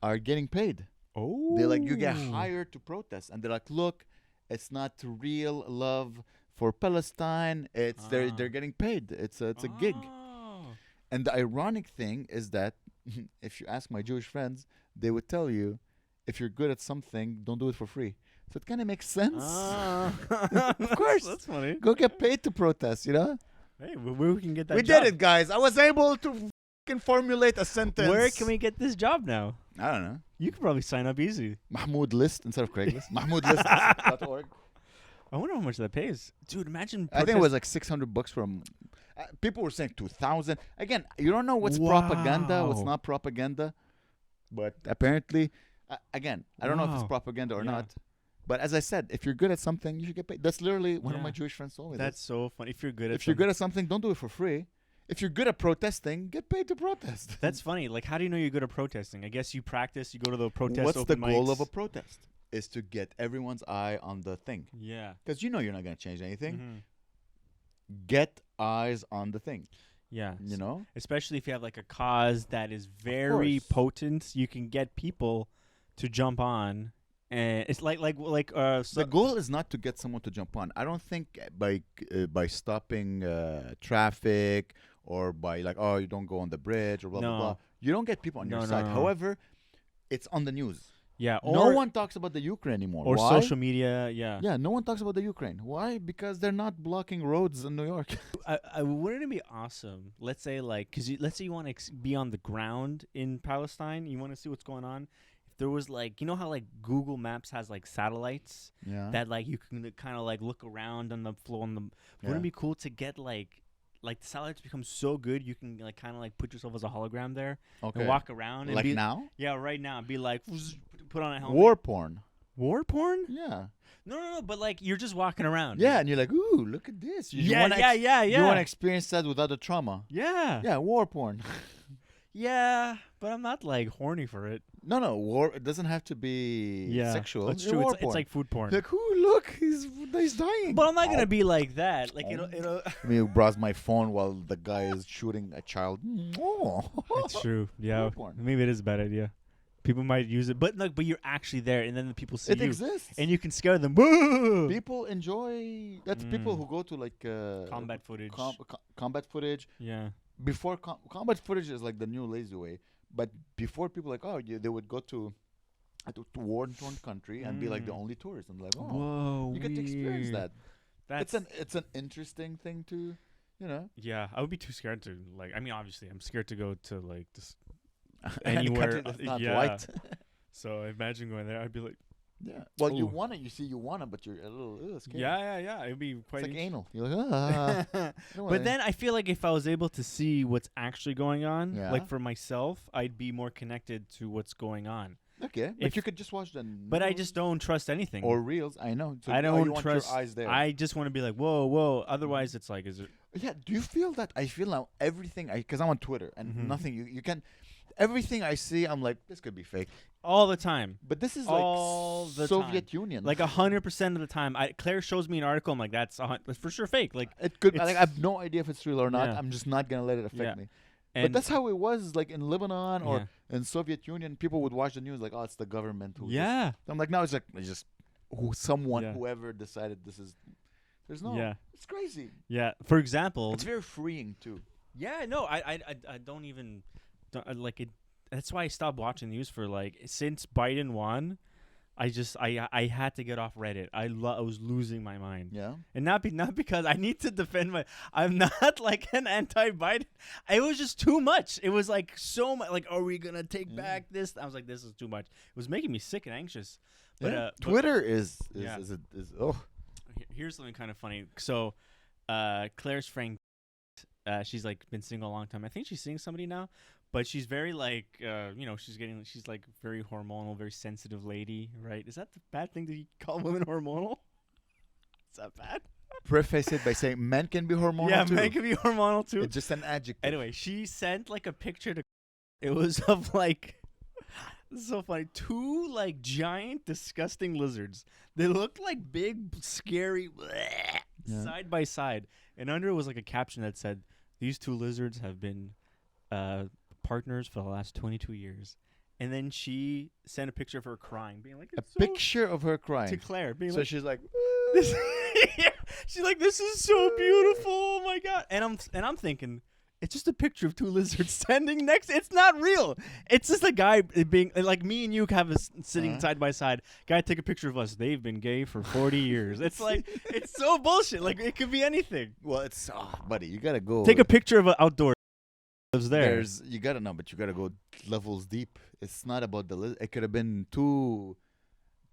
are getting paid. Oh. They're like, you get hired to protest, and they're like, look, it's not real love for Palestine. It's they're getting paid. It's a gig. Oh. And the ironic thing is that if you ask my Jewish friends, they would tell you, if you're good at something, don't do it for free. So it kind of makes sense. Of course. That's funny. Go get paid to protest, you know? Hey, where we can get that We job? did it, guys. I was able to fucking formulate a sentence. Where can we get this job now? I don't know. You could probably sign up easy. Mahmoud List instead of Craigslist. MahmoudList.org. I wonder how much that pays. Dude, imagine I think it was like $600 from. People were saying 2,000. Again, you don't know what's propaganda, what's Wow. not propaganda. But apparently, again, I don't know if it's Wow. propaganda or Yeah. not. But as I said, if you're good at something, you should get paid. That's literally one of Yeah. my Jewish friends told me. That's so funny. If you're good at if you're good at something, don't do it for free. If you're good at protesting, get paid to protest. That's funny. Like, how do you know you're good at protesting? I guess you practice. You go to the protest. What's the open goal of mics. a protest? Is to get everyone's eye on the thing. Yeah. Because you know you're not going to change anything. Mhm. Get eyes on the thing. Yeah. You know? Especially if you have like a cause that is very course. potent, you can get people to jump on. And it's like The goal is not to get someone to jump on. I don't think by stopping traffic or by like, oh, you don't go on the bridge or blah, No. blah, blah. You don't get people on No, your no, side. no. However, it's on the news. yeah, No or one talks about the Ukraine anymore. or Why? social media. Yeah. Yeah, no one talks about the Ukraine. Why? Because they're not blocking roads in New York. Wouldn't it be awesome? Let's say let's say you want to be on the ground in Palestine. You want to see what's going on. If there was like, you know how like Google Maps has like satellites Yeah. that like you can kind of like look around on the floor on the. Yeah. Wouldn't it be cool to get like the satellites become so good you can like kind of like put yourself as a hologram there Okay. and walk around and Like be now? yeah right now be like put on a helmet. War porn. War porn? Yeah. No, but like you're just walking around. Yeah, and you're like, ooh, look at this. You Yeah, wanna yeah. You want to experience that without the trauma. Yeah. Yeah, war porn. Yeah, but I'm not like horny for it. No, war. It doesn't have to be Yeah, sexual. That's Yeah, true. war It's porn. like food porn. Like, ooh, look, he's dying. But I'm not gonna be like that. Like it'll. Let me browse my phone while the guy is shooting a child. Oh. It's true. Yeah. War porn. Maybe it is a bad idea. People might use it, but like, but you're actually there, and then the people see It you, exists. and you can scare them. Boo! People enjoy. That's people who go to like Combat footage. combat footage. Yeah. Before combat footage is like the new lazy way, but before people like they would go to war-torn country and be like the only tourist and like Whoa. you get to experience weird. that. That's It's an interesting thing to, you know. yeah. I would be too scared to like. I mean, obviously, I'm scared to go to like just In a anywhere. country that's not yeah. white. So imagine going there. I'd be like, Yeah. Well, you Ooh. wanna, but you're a little scared. yeah. It'd be It's quite. like int- anal. You're like, I don't But wanna- then I feel like if I was able to see what's actually going on, Yeah. like for myself, I'd be more connected to what's going on. Okay, but you could just watch the. But I just don't trust anything. Or reels. I know. So I you don't want trust. your eyes there. I just want to be like, whoa. Otherwise, it's like, is it Yeah. Do you feel that? I feel now everything. Because I'm on Twitter and Mhm. nothing. You can. Everything I see, I'm like, this could be fake. all the time? But this is All like the Soviet time. Union. Like 100% of the time. Claire shows me an article. I'm like, that's for sure fake. Like, it could. it's- Like, I have no idea if it's real or not. Yeah. I'm just not gonna let it affect Yeah. me. and But that's how it was. Like in Lebanon or Yeah. in Soviet Union, people would watch the news like, oh, it's the government. Who yeah, I'm like, now it's just someone, Yeah. whoever decided this is. There's no. yeah, It's crazy. yeah. For example, It's very freeing too. yeah, no, I don't even like it. That's why I stopped watching news for like since Biden won. I had to get off Reddit. I was losing my mind. Yeah. And not because I need to defend my. I'm not like an anti-Biden. It was just too much. It was like so much. Like, are we gonna take Yeah. back this? I was like, this is too much. It was making me sick and anxious. But, Yeah. but Twitter is Yeah. oh. here's something kind of funny. So, Claire's friend, she's like been single a long time. I think she's seeing somebody now, but she's very like, she's like very hormonal, very sensitive lady, right? Is that the bad thing to call women hormonal? Is that bad? Preface it by saying men can be hormonal Yeah, too. men can be hormonal too. It's just an adjective. Anyway, she sent like a picture to. It was of like. This is so funny. 2 like giant, disgusting lizards. They looked like big, scary, Yeah. side by side. And under it was like a caption that said, "These 2 lizards have been partners for the last 22 years." And then she sent a picture of her crying, being like, A "It's so-" picture of her to crying. Claire, being So like, she's like, this, yeah. She's like, "This is so beautiful. Oh my god!" And I'm thinking, it's just a picture of 2 lizards standing next. It's not real. It's just a guy being like me and you have sitting side by side. Guy take a picture of us. They've been gay for 40 years. It's like it's so bullshit. Like it could be anything. well, it's buddy, you gotta go. Take a picture of an outdoor. Lives there. You gotta know, but you gotta go levels deep. It's not about the. It could have been two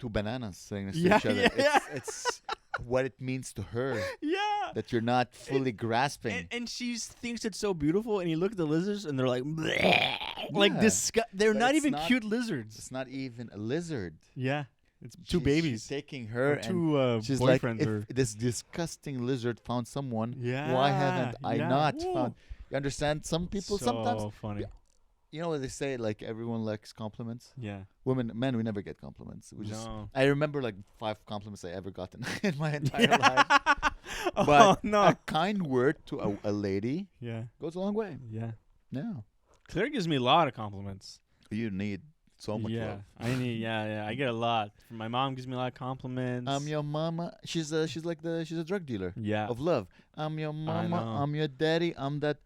bananas sitting next to Yeah, each other. yeah. It's what it means to her Yeah. that you're not fully grasping. And she thinks it's so beautiful, and you look at the lizards, and they're like, bleh, like They're But not it's even not- cute lizards. It's not even a lizard. Yeah, it's 2 She's babies. taking her Or and 2 she's like, boyfriends. if or this disgusting lizard found someone, yeah. why haven't I yeah. not Whoa. found? You understand? Some people so sometimes, funny. you know what they say, like everyone likes compliments. Yeah. Men, we never get compliments. We just. No. I remember like 5 compliments I ever gotten in my entire life. Oh But no. a kind word to a lady Yeah. goes a long way. Yeah. Yeah. Claire gives me a lot of compliments. You need so much yeah. love. I need. Yeah. I get a lot. My mom gives me a lot of compliments. I'm your mama. She's a drug dealer Yeah. of love. I'm your mama. know. I'm your daddy. I'm that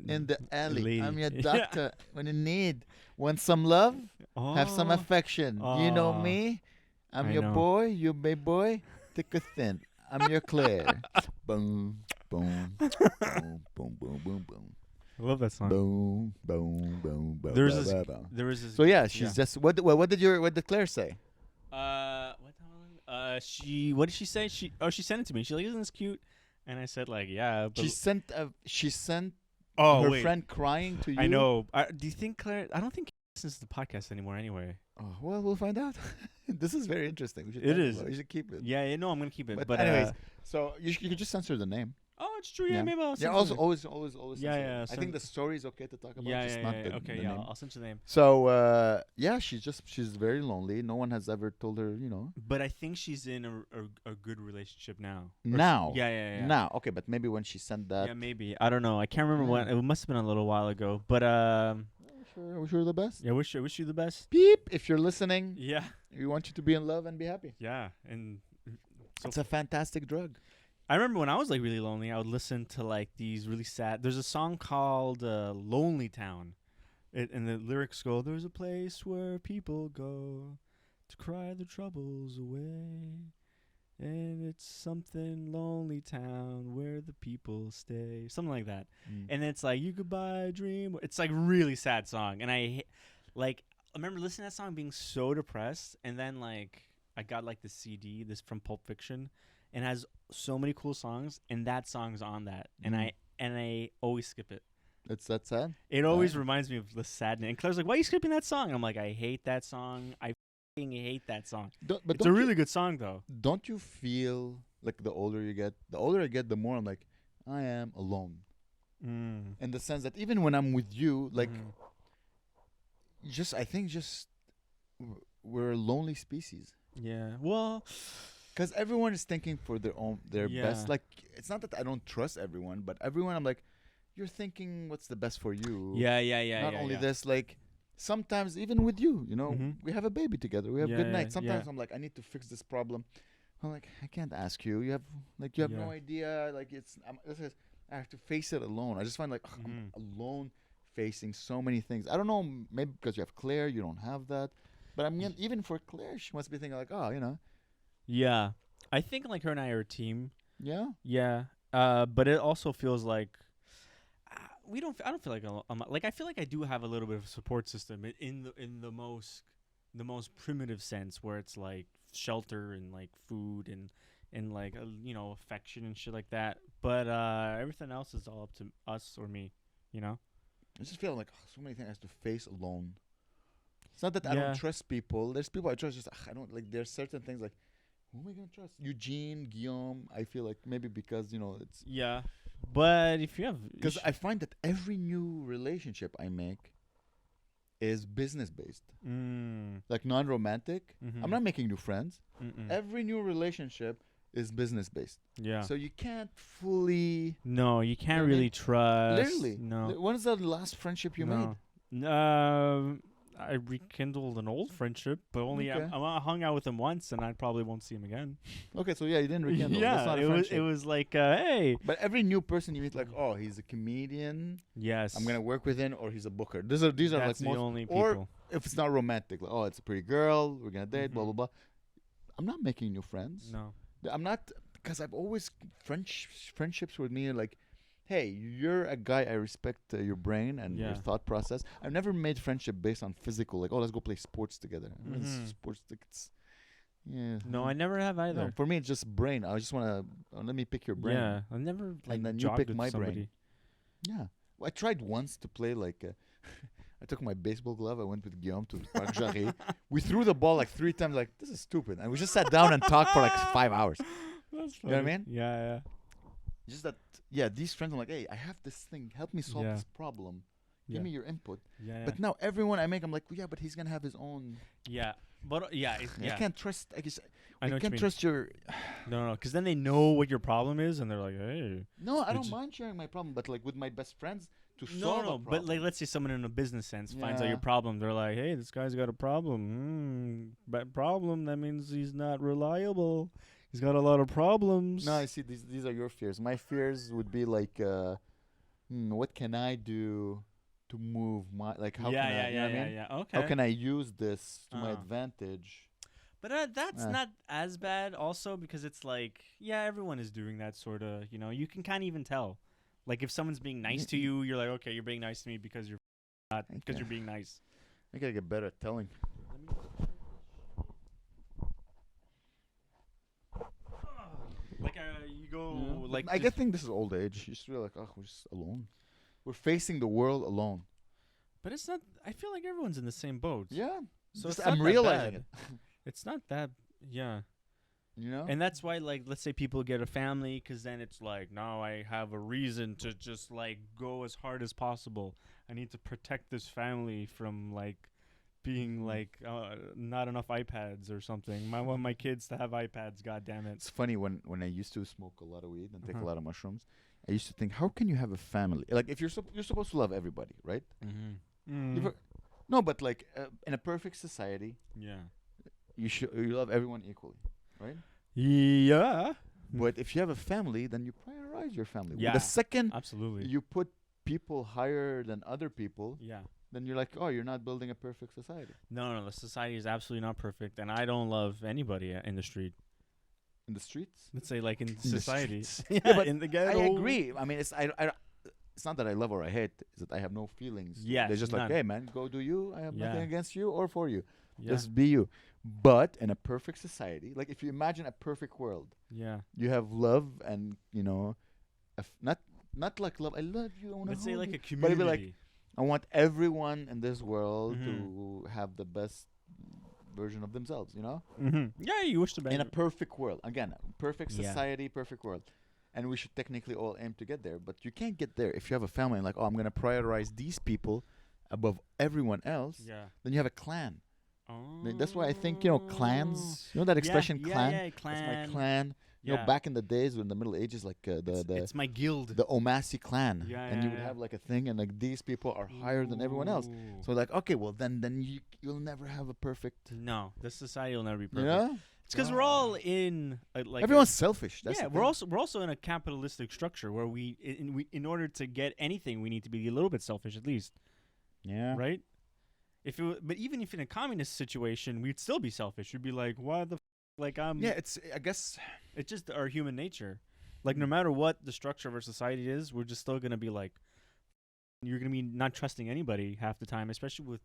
in the alley. Lady. I'm your Yeah. doctor when you need. Want some love? Have some Oh. affection. You know Oh. me. I'm I your know. boy. You my boy. Thick or thin. I'm your Claire. Boom, boom, boom, boom, boom, boom, boom. I love that song. Boom, boom, boom, boom. There's boom, this- boom, boom. There was this. So yeah, she's just what did Claire say? What the hell? What did she say? She sent it to me. She's like, "Isn't this cute?" And I said, like, "Yeah." But She sent oh, her wait. friend crying to you. I know. Do you think Claire? I don't think she listens to the podcast anymore. Anyway. Oh, well, we'll find out. This is very interesting. We should It talk is. about it. You should keep it. Yeah. No, I'm gonna keep it. But anyways, so you could just censor the name. Oh, it's true. Yeah. Yeah. Maybe I'll. Yeah. send Also, it. always. Yeah, censor yeah, it. I send- think the story is okay to talk about. Yeah. just Yeah. not Yeah. the, Okay. the Yeah. name. I'll send you the name. So yeah, she's very lonely. No one has ever told her, But I think she's in a good relationship now. Or Now. Yeah. Now, okay, but maybe when she sent that, Yeah, maybe. I don't know. I can't remember when. Yeah. It must have been a little while ago. But wish her the best. yeah. Wish you the best. Beep. If you're listening, Yeah. we want you to be in love and be happy. Yeah. And so It's a fantastic drug. I remember when I was like really lonely, I would listen to like these really sad. There's a song called "Lonely Town," and the lyrics go, "There's a place where people go to cry their troubles away, and it's something lonely town where the people stay," something like that. And it's like you could buy a dream. It's like really sad song, and I remember listening to that song being so depressed, and then like I got like the CD this from Pulp Fiction. And has so many cool songs, and that song's on that, and I always skip it. It's that sad. It always Yeah. reminds me of the sadness. And Claire's like, "Why are you skipping that song?" I'm like, "I hate that song. I fucking hate that song. But It's a really good song, though." don't you feel like the older you get, the more I'm like, I am alone. Mm. In the sense that even when I'm with you, like, Mhm. I think we're a lonely species. Yeah. Well. Because everyone is thinking for their Yeah. best. Like, it's not that I don't trust everyone, but everyone, I'm like, you're thinking what's the best for you. Yeah. Yeah. Not yeah, only yeah. this, like, sometimes even with you, Mhm. we have a baby together. We have Yeah, good yeah, nights. Sometimes yeah. I'm like, I need to fix this problem. I'm like, I can't ask you. You have no Yeah. idea. Like, I have to face it alone. I just find like Mhm. I'm alone facing so many things. I don't know. Maybe because you have Claire, you don't have that. But I mean, even for Claire, she must be thinking like, oh, Yeah. I think like her and I are a team. yeah. Yeah. But it also feels like we don't. I don't feel like like I feel like I do have a little bit of a support system in the most primitive sense, where it's like shelter and like food and like affection and shit like that. But everything else is all up to us or me. You know. I just feel like so many things I have to face alone. It's not that I Yeah. don't trust people. There's people I trust. Just I don't like. There's certain things like, who am I gonna trust? Eugene, Guillaume. I feel like maybe because it's Yeah. But if you have, because I find that every new relationship I make is business based, like non-romantic. Mhm. I'm not making new friends. Mm-mm. Every new relationship is business based. Yeah. So you can't fully. No, you can't what I mean? really trust. Literally. No. When is the last friendship you made? No. I rekindled an old friendship, but only Okay. I hung out with him once, and I probably won't see him again. Okay, so yeah, you didn't rekindle. That's Yeah, not a it was friendship. like, hey. But every new person you meet, like, oh, he's a comedian. Yes. I'm gonna work with him, or he's a booker. These are That's like the most. only Or people. if it's not romantic, like, oh, it's a pretty girl. We're gonna date. Blah Mhm. blah blah. I'm not making new friends. No. I'm not, because I've always friendships with me like, hey, you're a guy I respect your brain and your Yeah. thought process. I've never made friendship based on physical, like, oh, let's go play sports together. I mean, Mhm. sports tickets. Yeah. No, I never have either. No, for me it's just brain. I just want to let me pick your brain. Yeah, I never like then you jogged pick with my brain. somebody. Yeah. Well, I tried once to play like. I took my baseball glove. I went with Guillaume to Parc Jarret. We threw the ball like 3 times. Like, this is stupid, and we just sat down and talked for like 5 hours. That's You know what I funny. mean? Yeah. Just that, yeah. These friends are like, hey, I have this thing. Help me solve Yeah. this problem. Yeah. Give me your input. Yeah. But now everyone I make, I'm like, yeah, but he's gonna have his own. Yeah. But yeah. I can't trust. I guess I know what you can't mean. trust your. No, because then they know what your problem is, and they're like, hey. No, I Which don't is- mind sharing my problem, but like with my best friends to No, solve a no, problem. but like, let's say someone in a business sense finds out Yeah. your problem. They're like, hey, this guy's got a problem. But problem, that means he's not reliable. He's got a lot of problems. No, I see. These are your fears. My fears would be like, what can I do to move my how yeah, can yeah, I? You yeah, know what I yeah, mean? yeah. Okay. How can I use this to my Uh. advantage? But that's Uh. not as bad also, because it's like, yeah, everyone is doing that sort of, you can kind of even tell. Like if someone's being nice to you, you're like, okay, you're being nice to me because you're not, because Okay. you're being nice. I gotta get better at telling. Like you go Yeah. like I think this is old age. You just feel like, oh, we're just alone. We're facing the world alone. but it's not. I feel like everyone's in the same boat. Yeah. So Just it's not I'm that realizing bad. it. It's not that. Yeah. You know. And that's why, like, let's say people get a family, because then it's like, now I have a reason to just like go as hard as possible. I need to protect this family from like being like not enough iPads or something. I want my kids to have iPads. God damn it. It's funny when I used to smoke a lot of weed and take a Uh-huh. lot of mushrooms. I used to think, how can you have a family? Like, if you're supposed to love everybody, right? Mm-hmm. You've No, but like in a perfect society, Yeah. you love everyone equally, right? Yeah. But if you have a family, then you prioritize your family. Yeah. The second Absolutely. you put people higher than other people, Yeah. then you're like, oh, you're not building a perfect society. No, the society is absolutely not perfect, and I don't love anybody in the street. In the streets. Let's say, like, in the society. streets. Yeah, Yeah, but in the I ghetto. agree. I mean, it's not that I love or I hate. It's that I have no feelings. Yes, They're just none. like, hey, man, go do you. I have Yeah. nothing against you or for you. Yeah. Just be you. But in a perfect society, like if you imagine a perfect world, Yeah. you have love and not not like love. I love you. I want to Let's say like a But community. it'd be like, I want everyone in this world Mhm. to have the best version of themselves. You know, Yeah, you wish to be in a perfect world. Again, perfect Yeah. society, perfect world. And we should technically all aim to get there, but you can't get there if you have a family and like, oh, I'm gonna prioritize these people above everyone else. Yeah. Then you have a clan. Oh. That's why I think clans. You know that expression, clan. Yeah, That's my clan. clan. You know, Yeah. back in the days when the Middle Ages, like It's my guild. the Omassi clan, Yeah, and you would yeah. have like a thing, and like these people are higher than everyone else. Ooh. So like, okay, well then you'll never have a perfect. No, this society will never be You perfect. know, It's because we're all in like everyone's selfish. That's yeah, the we're thing. also in a capitalistic structure where we in order to get anything we need to be a little bit selfish at least, Yeah. right? But even if in a communist situation, we'd still be selfish. We'd be like, why the like Yeah, I guess. it's just our human nature. Like no matter what the structure of our society is, we're just still gonna be like, you're gonna be not trusting anybody half the time, especially with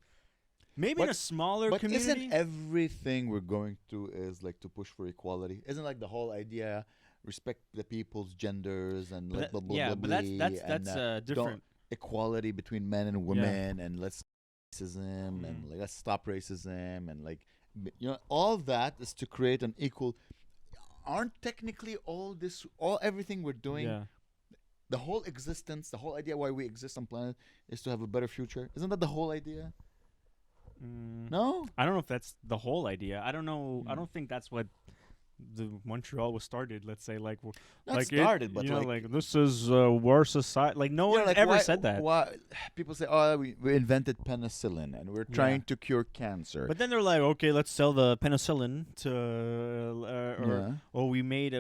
maybe in a smaller But community. isn't everything we're going through is like to push for equality? Isn't like the whole idea respect the people's genders and But like that- blah blah yeah, blah but blah, that's and, different. equality between men and women and let's racism and like let's stop racism and like all that is to create an equal. Aren't technically all everything we're doing, Yeah. the whole existence, the whole idea why we exist on planet is to have a better future? Isn't that the whole idea? No. I don't know if that's the whole idea. I don't know. I Hmm. don't think that's what the Montreal was started. Let's say like Not like started, but you know, like this is war society. Like no Yeah, one like ever why- said that. Why people say, "Oh, we invented penicillin and we're trying to cure cancer." But then they're like, okay, let's sell the penicillin to,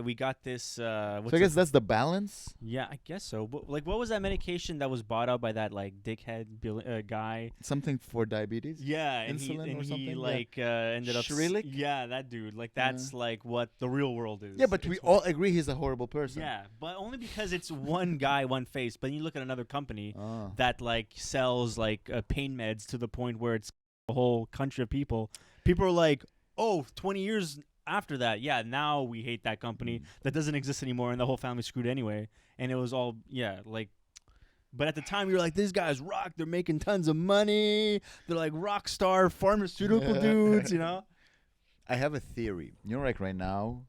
we got this. So I guess that's the balance. Yeah, I guess so. But like, what was that medication that was bought out by that like dickhead guy? Something for diabetes. Yeah, and Insulin he or something? Yeah. like ended up. Shrilik? Yeah, that dude. Like that's like what the real world is. Yeah, but we It's all agree he's a horrible person. Yeah, but only because it's one guy, one face. But you look at another company Oh. that like sells like pain meds to the point where it's a whole country of people. People are like, oh, 20 years after that, yeah, now we hate that company. That doesn't exist anymore, and the whole family's screwed anyway. And it was all, yeah, like. But at the time, you're like, these guys rock. They're making tons of money. They're like rock star pharmaceutical dudes, you know? I have a theory. You know, like right now,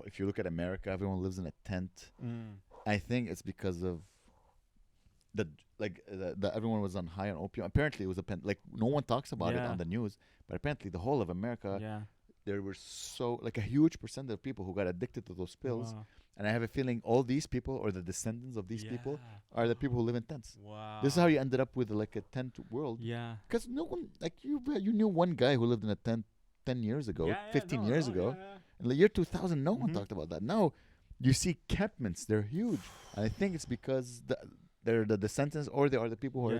if you look at America, everyone lives in a tent. I think it's because of the everyone was on high on opium. Apparently, it was like no one talks about it Yeah. on the news, but apparently the whole of America, Yeah. there were like a huge percent of people who got addicted to those pills. Wow. And I have a feeling all these people or the descendants of these people are the people who live in tents. Wow. This is how you ended up with like a tent world. Yeah. Because no one, like you knew one guy who lived in a tent 10 years ago, 15 years ago. In the year 2000, no one Mhm. talked about that. Now, you see campments; they're huge. And I think it's because they're the descendants, or they are the people who are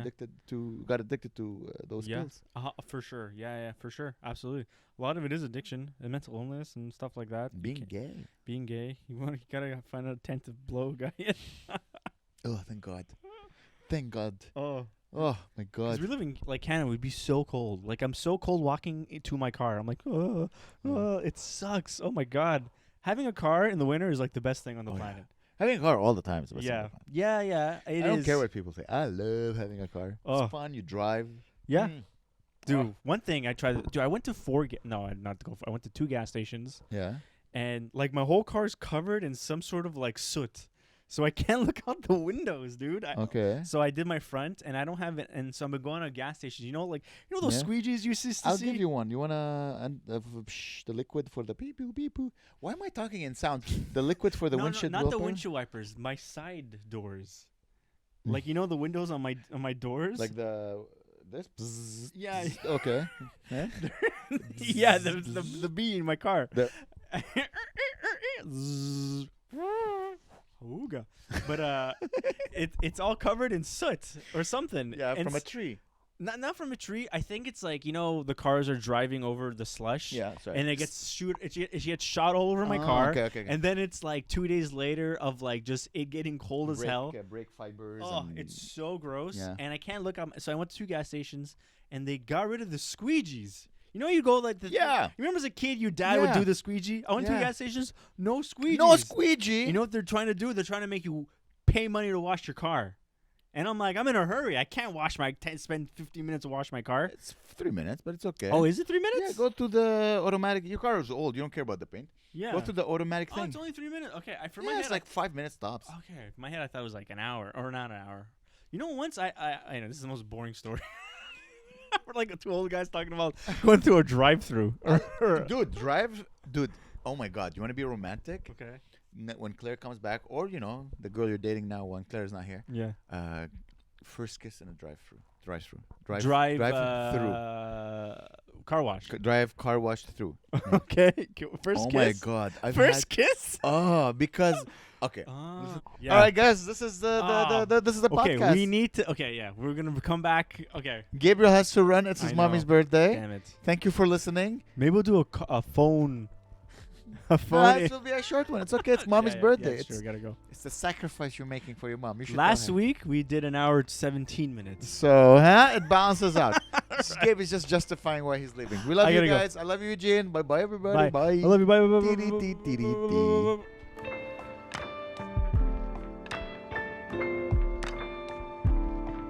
got addicted to those pills. For sure. Yeah, for sure. Absolutely. A lot of it is addiction and mental illness and stuff like that. Being gay. Being gay. You gotta find a tent to blow a guy in. Oh, thank God. Thank God. Oh. Oh, my God. Because we live in like Canada, we'd be so cold. Like I'm so cold walking to my car. I'm like, it sucks. Oh my God. Having a car in the winter is like the best thing on the planet. Having a car all the time is the best thing Yeah. on the planet. Yeah. I don't care what people say. I love having a car. Oh. It's fun. You drive. Yeah. Mm. Dude, one thing I tried. I went to I went to 2 gas stations. Yeah. And like my whole car's covered in some sort of like soot, so I can't look out the windows, dude. Okay. So I did my front, and I don't have it, and so I'm going to gas stations. You know, like those Yeah. squeegees you used to I'll see. give you one. You wanna the liquid for the beep boop beep boop? Why am I talking in sound? The liquid for the No, windshield not the wiper? windshield wipers. My side doors, like you know the windows on my doors. Like this. Bzzz, Yeah. bzzz, okay. Yeah? yeah, the bee in my car. The- Ooga. But it's all covered in soot or something. Yeah, And from a tree. not from a tree. I think it's like the cars are driving over the slush. Yeah, sorry. And it gets shot all over my car. Okay. And then it's like 2 days later of like just it getting cold as hell. Brake fibers. Oh, and it's so gross. Yeah. And I can't look up. So I went to 2 gas stations, and they got rid of the squeegees. You know, you go like the. Yeah. You remember as a kid, your dad would Yeah. do the squeegee. I went to Yeah. gas stations, no squeegees. no squeegee. You know what they're trying to do? They're trying to make you pay money to wash your car. And I'm like, I'm in a hurry. I can't spend 15 minutes to wash my car. It's 3 minutes, but it's okay. Oh, is it 3 Yeah, minutes? go to the automatic. Your car is old. You don't care about the paint. Yeah. Go to the automatic Oh, thing. it's only 3 minutes. Okay, for my Yeah, head, it's like 5 minutes tops. okay, in my head I thought it was like an hour or not an hour. You know, once I know this is the most boring story. We're like two old guys talking about going through a drive-through. Dude. Oh my God, you want to be romantic? Okay. When Claire comes back, or the girl you're dating now when Claire's not here. Yeah. First kiss in a drive-through. Through. Car wash. Drive car wash through. Okay. First Oh kiss. my God. First kiss. Oh, because okay. Yeah. All right, guys. This is this is the Okay, podcast. we need to. Okay, yeah, we're gonna come back. Okay. Gabriel has to run. It's his I mommy's know. birthday. Damn it. Thank you for listening. Maybe we'll do a phone. A phone. It will be a short one. It's okay. It's mommy's birthday. Yeah, sure, gotta go. It's the sacrifice you're making for your mom. You should Last tell him. week we did an hour 17 minutes. So, it balances out. Gabe is just justifying why he's leaving. We love I you gotta go. guys. I love you, Eugene. Bye, everybody. Bye. I love you. Bye. Bye. Bye. Tee-dee-tee-tee-dee-tee. Bye.